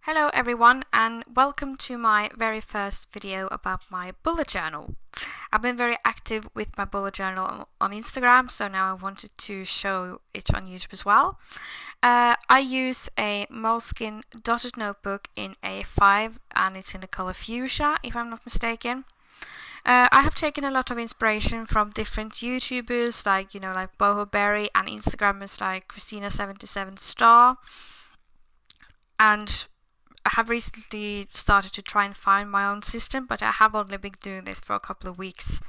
Hello everyone and welcome to my very first video about my bullet journal. I've been very active with my bullet journal on Instagram, so now I wanted to show it on YouTube as well. I use a Moleskine dotted notebook in A5 and it's in the color fuchsia if I'm not mistaken. I have taken a lot of inspiration from different YouTubers like Boho Berry and Instagrammers like Christina77star, and I have recently started to try and find my own system, but I have only been doing this for a couple of weeks.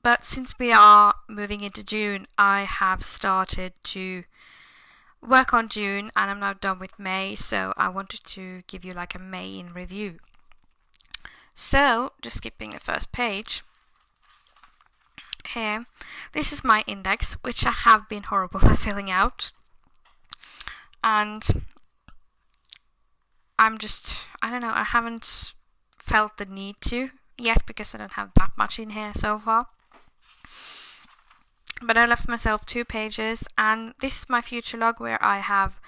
But since we are moving into June, I have started to work on June and I'm now done with May, so I wanted to give you like a May in review. So, just skipping the first page. Here, this is my index, which I have been horrible at filling out. And I don't know, I haven't felt the need to yet because I don't have that much in here so far. But I left myself 2 pages, and this is my future log where I have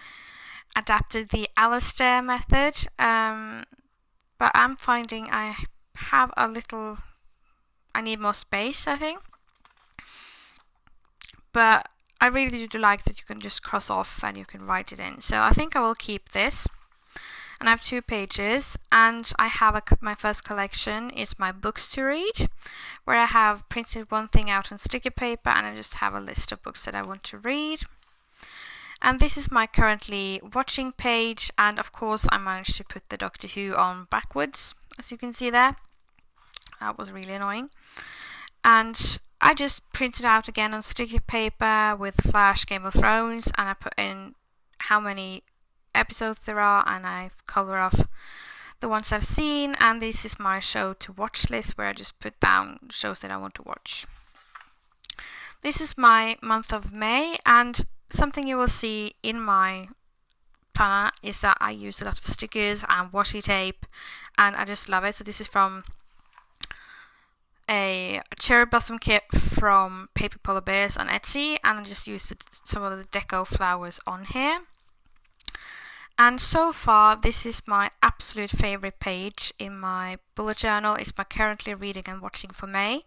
adapted the Alastair method. But I'm finding I need more space, I think. But I really do like that you can just cross off and you can write it in. So I think I will keep this. And I have 2 pages, and I have my first collection is my books to read, where I have printed one thing out on sticky paper and I just have a list of books that I want to read. And this is my currently watching page, and of course I managed to put the Doctor Who on backwards, as you can see there. That was really annoying. And I just printed out again on sticky paper with Flash Game of Thrones, and I put in how many episodes there are, and I color off the ones I've seen, and this is my show to watch list where I just put down shows that I want to watch. This is my month of May, and something you will see in my planner is that I use a lot of stickers and washi tape, and I just love it. So this is from a cherry blossom kit from Paper Polar Bears on Etsy, and I just used some of the deco flowers on here. And so far, this is my absolute favorite page in my bullet journal. It's my currently reading and watching for May.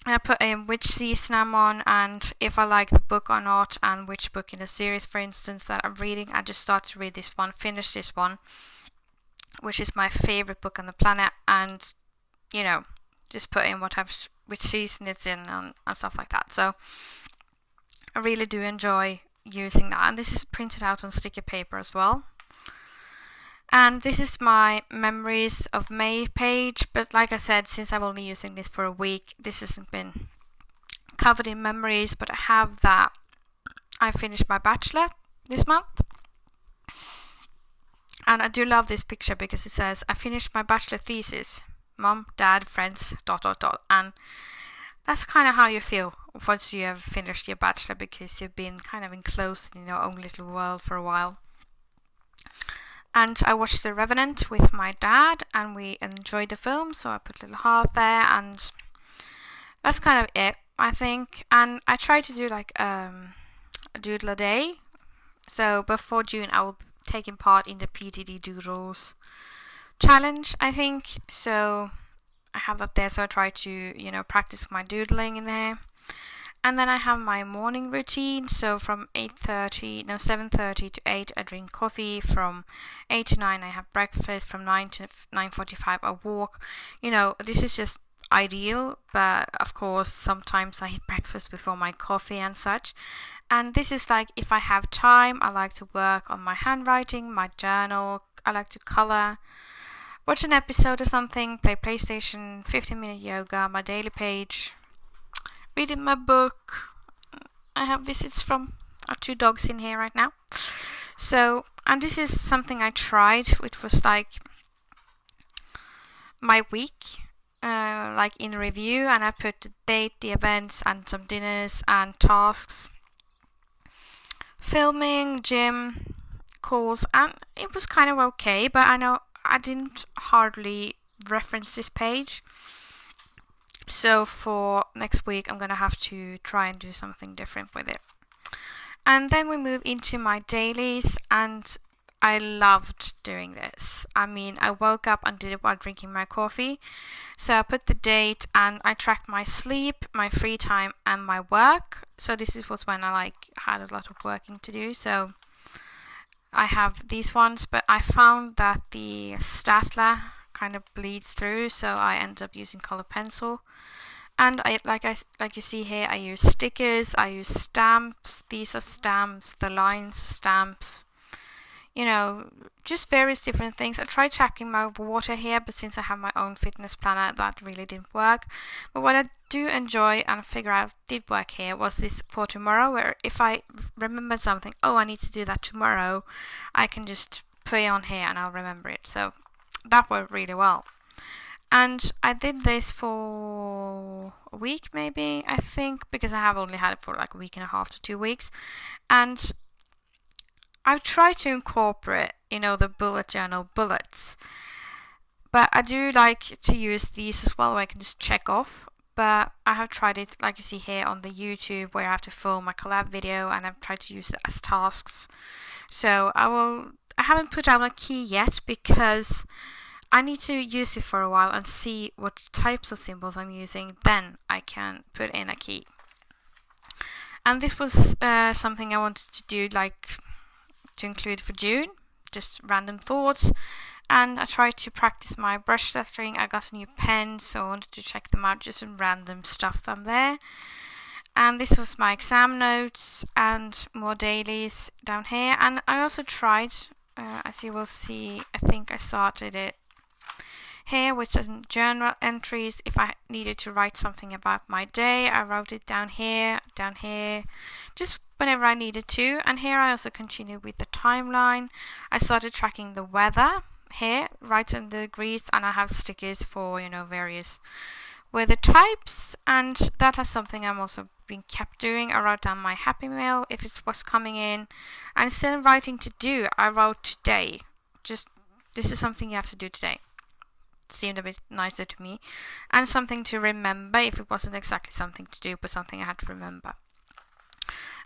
And I put in which season I'm on and if I like the book or not, and which book in the series, for instance, that I'm reading. I just start to read this one, finish this one, which is my favorite book on the planet, and just put in which season it's in and stuff like that. So I really do enjoy using that, and this is printed out on sticky paper as well. And this is my memories of May page, but like I said, since I'm only using this for a week, this hasn't been covered in memories, but I have that I finished my bachelor this month. And I do love this picture because it says I finished my bachelor thesis, mom, dad, friends, ... and that's kind of how you feel once you have finished your bachelor, because you've been kind of enclosed in your own little world for a while. And I watched The Revenant with my dad and we enjoyed the film, so I put a little heart there, and that's kind of it, I think. And I try to do like a doodle a day. So before June I will be taking part in the PTD Doodles challenge, I think. So I have that there, so I try to practice my doodling in there. And then I have my morning routine. So from 7:30 to 8 I drink coffee. From 8 to 9 I have breakfast. From 9 to 9:45 I walk. This is just ideal, but of course sometimes I eat breakfast before my coffee and such. And this is like if I have time, I like to work on my handwriting, my journal. I like to color, watch an episode or something, play PlayStation, 15-minute yoga, my daily page, reading my book. I have visits from our 2 dogs in here right now. So, and this is something I tried, which was like my week, like in review, and I put the date, the events, and some dinners and tasks, filming, gym, calls, and it was kind of okay, but I know I didn't hardly reference this page. So for next week I'm gonna have to try and do something different with it. And then we move into my dailies, and I loved doing this. I mean, I woke up and did it while drinking my coffee. So I put the date and I tracked my sleep, my free time, and my work. So was when I had a lot of working to do. So I have these ones, but I found that the Statler kind of bleeds through, so I end up using color pencil. And like you see here, I use stickers, I use stamps. These are stamps, the lines stamps. You know, just various different things. I tried tracking my water here, but since I have my own fitness planner, that really didn't work. But what I do enjoy and figure out did work here was this for tomorrow, where if I remember something, oh, I need to do that tomorrow, I can just put it on here and I'll remember it. So that worked really well. And I did this for a week, maybe, I think, because I have only had it for like a week and a half to 2 weeks. And I've tried to incorporate, the bullet journal bullets. But I do like to use these as well, where I can just check off. But I have tried it, like you see here on the YouTube, where I have to film my collab video, and I've tried to use it as tasks. So I haven't put down a key yet, because I need to use it for a while and see what types of symbols I'm using. Then I can put in a key. And this was something I wanted to do, to include for June, just random thoughts. And I tried to practice my brush lettering. I got a new pen, so I wanted to check them out, just some random stuff from there. And this was my exam notes and more dailies down here. And I also tried, as you will see, I think I started it here with some journal entries. If I needed to write something about my day, I wrote it down here, just whenever I needed to. And here I also continued with the timeline. I started tracking the weather here, right in the degrees, and I have stickers for, various weather types. And that is something I'm also been kept doing. I wrote down my happy mail if it was coming in. And instead of writing to do, I wrote today. Just, this is something you have to do today. Seemed a bit nicer to me, and something to remember if it wasn't exactly something to do, but something I had to remember.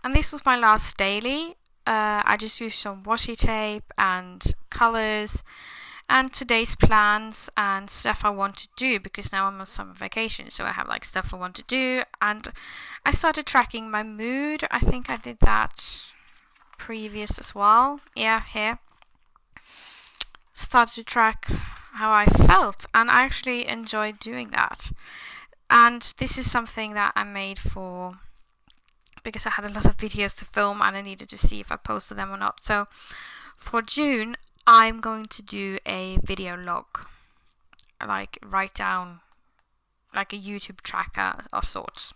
And this was my last daily. I just used some washi tape and colors and today's plans and stuff I want to do, because now I'm on summer vacation, so I have stuff I want to do. And I started tracking my mood. I think I did that previous as well. Yeah, here. Started to track how I felt, and I actually enjoyed doing that. And this is something that I made because I had a lot of videos to film and I needed to see if I posted them or not. So for June, I'm going to do a video log, write down like a YouTube tracker of sorts.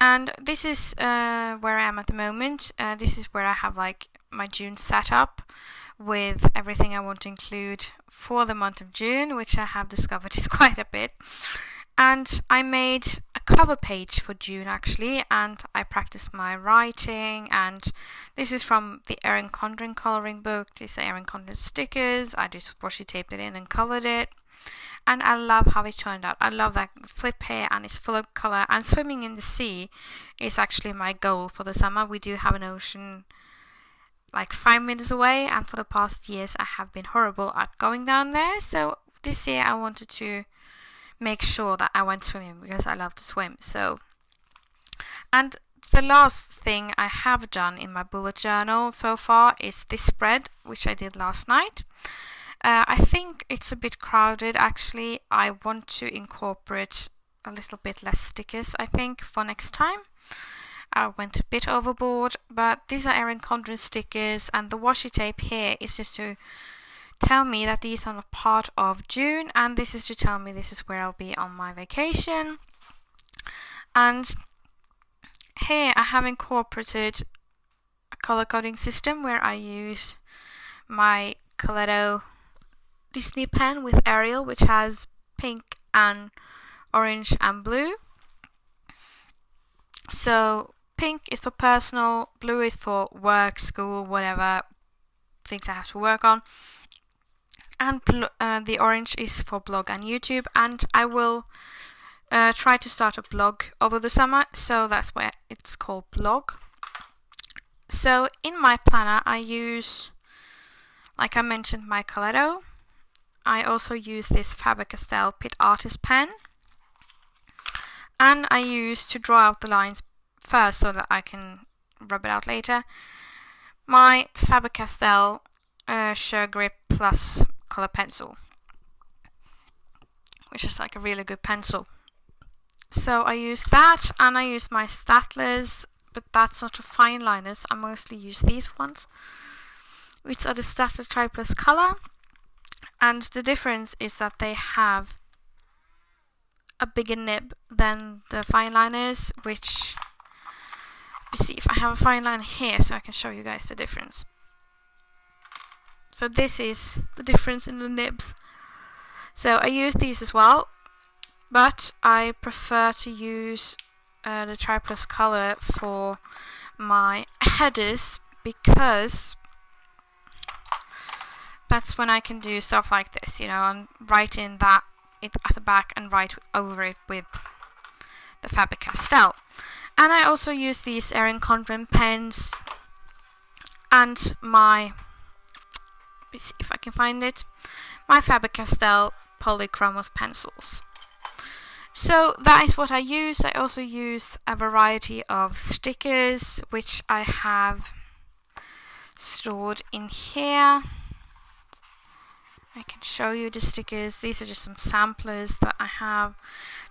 And this is where I am at the moment. This is where I have my June setup, with everything I want to include for the month of June, which I have discovered is quite a bit. And I made a cover page for June actually, and I practiced my writing. And this is from the Erin Condren coloring book. These are Erin Condren stickers. I just washi taped it in and colored it. And I love how it turned out. I love that flip here, and it's full of color. And swimming in the sea is actually my goal for the summer. We do have an ocean 5 minutes away, and for the past years I have been horrible at going down there. So this year I wanted to make sure that I went swimming, because I love to swim. So, and the last thing I have done in my bullet journal so far is this spread, which I did last night. I think it's a bit crowded actually. I want to incorporate a little bit less stickers, I think, for next time. I went a bit overboard, but these are Erin Condren stickers, and the washi tape here is just to tell me that these are a part of June, and this is to tell me this is where I'll be on my vacation. And here I have incorporated a color coding system where I use my Coletto Disney pen with Arial, which has pink and orange and blue. So pink is for personal, blue is for work, school, whatever things I have to work on, and the orange is for blog and YouTube. And I will try to start a blog over the summer, so that's why it's called blog. So in my planner I use like I mentioned, my Coletto. I also use this Faber-Castell Pitt Artist pen, and I use to draw out the lines first so that I can rub it out later, my Faber-Castell Suregrip Plus color pencil, which is like a really good pencil. So I use that, and I use my Stattlers, but that's not a fine liners. I mostly use these ones, which are the Staedtler Triplus color. And the difference is that they have a bigger nib than the fine liners, which, let me see if I have a fine liner here so I can show you guys the difference. So this is the difference in the nibs. So I use these as well, but I prefer to use the Triplus color for my headers, because that's when I can do stuff like this, you know, and write in that at the back and write over it with the Faber-Castell. And I also use these Erin Condren pens and my, let me see if I can find it, my Faber-Castell Polychromos pencils. So that is what I use. I also use a variety of stickers, which I have stored in here. I can show you the stickers. These are just some samplers that I have.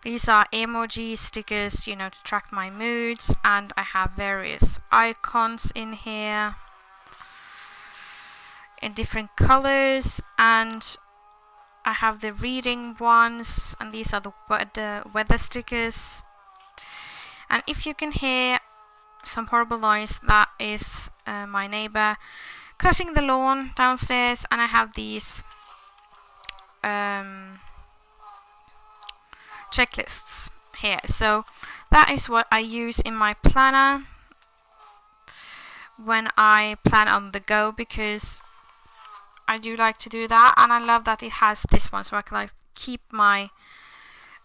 These are emoji stickers, you know, to track my moods, and I have various icons in here in different colors, and I have the reading ones, and these are the weather stickers. And if you can hear some horrible noise, that is my neighbor cutting the lawn downstairs. And I have these checklists here. So that is what I use in my planner when I plan on the go, because I do like to do that, and I love that it has this one, so I can like keep my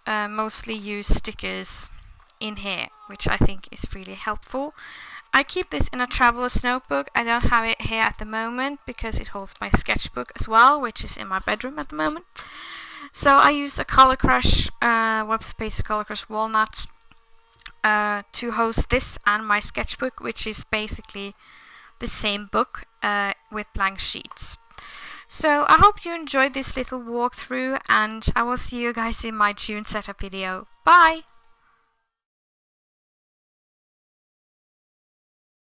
mostly used stickers in here, which I think is really helpful. I keep this in a traveler's notebook. I don't have it here at the moment because it holds my sketchbook as well, which is in my bedroom at the moment. So I use a Color Crush, Webspace Color Crush Walnut to host this and my sketchbook, which is basically the same book with blank sheets. So I hope you enjoyed this little walkthrough, and I will see you guys in my June setup video. Bye!